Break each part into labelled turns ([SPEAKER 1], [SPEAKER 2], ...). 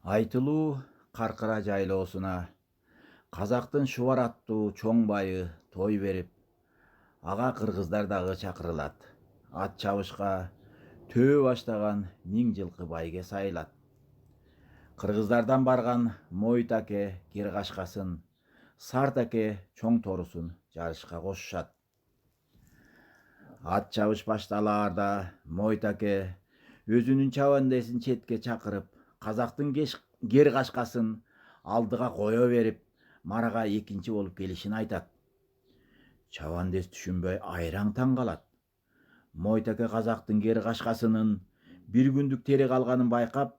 [SPEAKER 1] Айтылуу каркыра жайлоосуна казактын шубар аттуу чоң байы той берип, ага кыргыздар дагы чакырылат. Ат чабышка төө баштаган 1000 жылкы байге сайылат. Кыргыздардан барган Мойит аке кер кашкасын, Сарт аке чоң торусун жарышка кошушат. Ат чабыш башталаарда Мойит аке өзүнүн чабандесин четке чакырып, казактын кер кашкасын алдыга кое берип, марага экинчи болуп келишин айтат. Чабандес түшүнбөй айраң таң калат. Мойит аке казактын кер кашкасынын бир күндүк тери калганын байкап,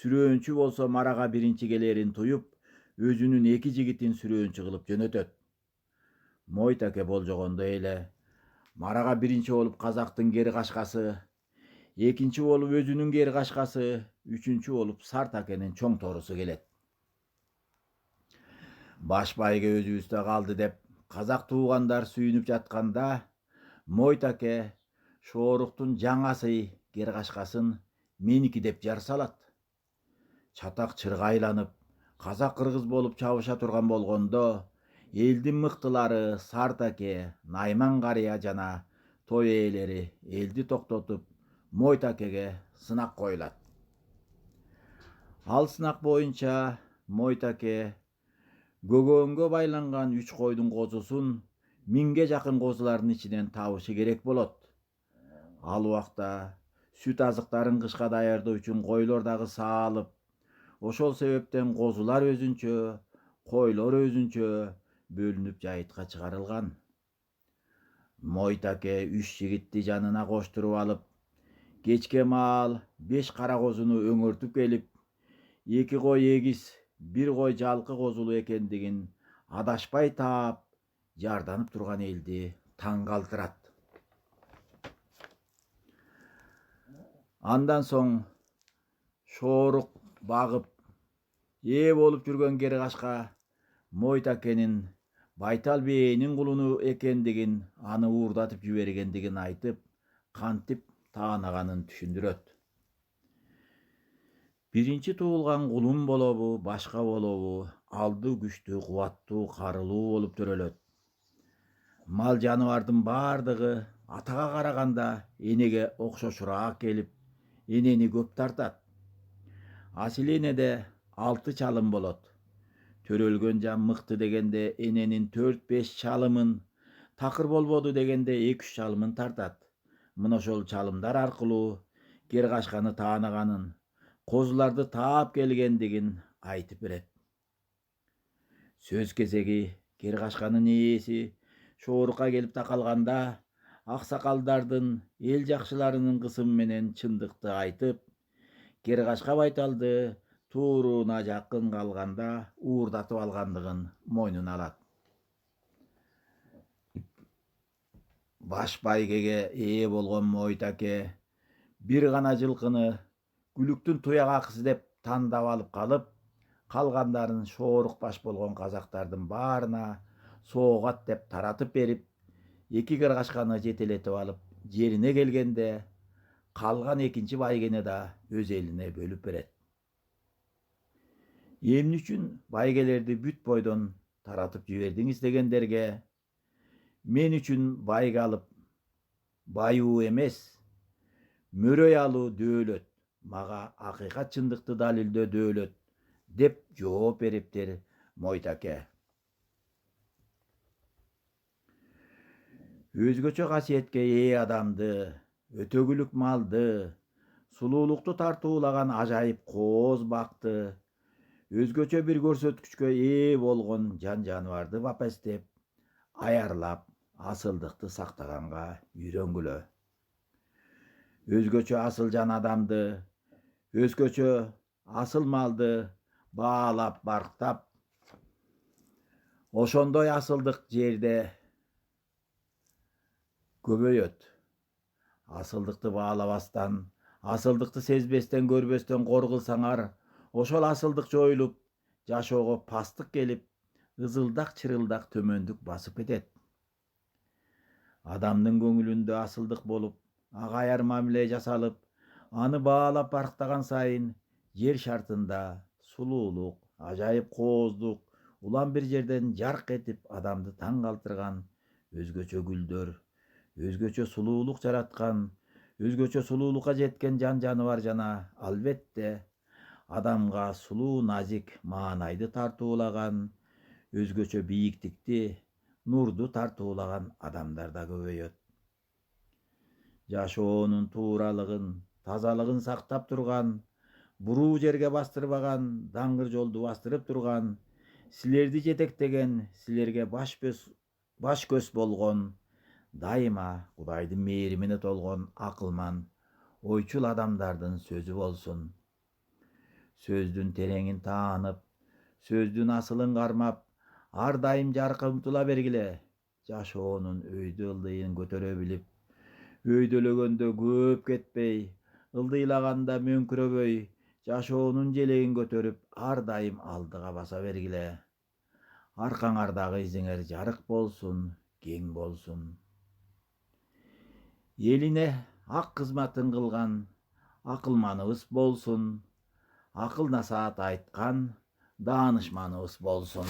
[SPEAKER 1] сүрөөнчү болсо марага биринчи келерин туюп, өзүнүн 2 жигитин сүрөөнчү кылып жөнөтөт. Мойит аке болжогондой эле марага биринчи болуп казактын кер кашкасы, экинчи болуп өзүнүн кер кашкасы, үчүнчү болуп Сарт акенин чоң торусу келет. Баш байге өзүбүздө калды деп казак туугандар сүйүнүп жатканда, Мойит аке шооруктун жаңасы кер кашкасын меники деп жар салат. Чатак чырга айланып, казак кыргыз болуп чабыша турган болгондо, элдин мыктылары Сарт аке, Найман карыя жана той ээлери элди токтотуп, Мойит акеге сынак коюлат. Ал сынак боюнча Мойит аке көгөнгө байланган 3 койдун козусун 1000ге жакын козулардын ичинен табышы керек болот. Ал убакта сүт азыктарын кышка даярдоо үчүн койлор дагы саалып, ошол себептен козулар өзүнчө, койлор өзүнчө бөлүнүп жайытка чыгарылган. Мойит аке 3 жигитти жанына коштуруп алып, кечке маал 5 кара козуну өңөртүп келип, 2 кой эгиз, 1 кой жалкы козулуу экендигин адашпай таап, жарданып турган элди таң калтырат. Андан соң шоорук багып, ээ болуп жүргөн кер кашка Мойит акенин Байтал бээнин кулуну экендигин, аны уурдатып жибергендигин айтып, кантип таанаганын түшүндүрөт. Биринчи туулган кулун болобу, башка болобу, алды күчтүү, кубаттуу, карылуу болуп төрөлөт. Мал жаныбардын бардыгы атага караганда энеге окшошураак келип, энени көп тартат. Асыл энеде 6 чалым болот. Төрөлгөн жан мыкты дегенде эненин 4-5 чалымын, такыр болбоду дегенде 2-3 чалымын тартат. Мына ошол чалымдар аркылуу кер кашканы таанаганын, козуларды таап келгендигин айтып берет. Сөз кезеги кер кашканын ээси шоорукка келип такалганда, аксакалдардын, эл жакшыларынын кысымы менен чындыкты айтып, кер кашка Байталды тууруна жакын калганда уурдатып алгандыгын мойнуна алат. Баш байгеге ээ болгон Мойит аке бир гана жылкыны күлүктүн туяк акысы деп тандап алып калып, калгандарын шоорук баш болгон казактардын баарына соогат деп таратып берип, 2 кер кашканы жетелетип алып, жерине келгенде калган экинчи байгени да өз элине бөлүп берет. Эмне үчүн байгелерди бүт бойдон таратып жибердиңиз дегендерге, мен үчүн байга алып байуу эмес, мөрөй алуу дөөлөт, мага акыйкат чындыкты далилдөө дөөлөт, деп жооп бериптир Мойит аке. Өзгөчө касиетке ээ адамды, өтөгүлүк малды, сулуулукту тартуулаган ажайып кооз бакты, өзгөчө бир көрсөткүчкө ээ болгон жан жаныбарды бапестеп, аярлап, асылдыкты сактаганга үйрөнгүлө. Өзгөчө асыл жан адамды, өзгөчө асыл малды баалап, барктап, ошондой асылдык жерде көбөйөт. Асылдыкты баалабастан, асылдыкты сезбестен, көрбөстөн кор кылсаңар, ошол асылдык жоюлуп, жашоого пастык келип, ызылдак чырылдак төмөндүк басып кетет. Адамдын көңүлүндө асылдык болуп, ага аяр мамиле жасалып, аны баалап барктаган сайын жер шартында сулуулук, ажайып кооздук, улам бир жерден жарк этип адамды таң калтырган өзгөчө гүлдөр, өзгөчө сулуулук жараткан, өзгөчө сулуулукка жеткен жан жаныбар жана албетте адамга сулуу назик маанайды тартуулаган, өзгөчө бийиктикти, нурду тартуулаган адамдар да көбөйөт. Жашоонун тууралыгын, тазалыгын сактап турган, буруу жерге бастырбаган, даңгыр жолду бастырып турган, силерди жетектеген, силерге баш көз болгон, дайыма Кудайдын мээримине толгон акылман, ойчул адамдардын сөзү болсун. Сөздүн тереңин таанып, сөздүн асылын кармап, ар дайым жаркка умтула бергиле. Жашоонун өйдө ылдыйын көтөрө билип, өйдөлөгөндө көп кетпей, ылдыйлаганда мөңкүрөбөй, жашоонун желегин көтөрүп, ар дайым алдыга баса бергиле. Аркаңардагы изиңер жарык болсун, кең болсун. Элине ак кызматын кылган акылманыбыз болсун, акыл насаат айткан даанышманыбыз болсун.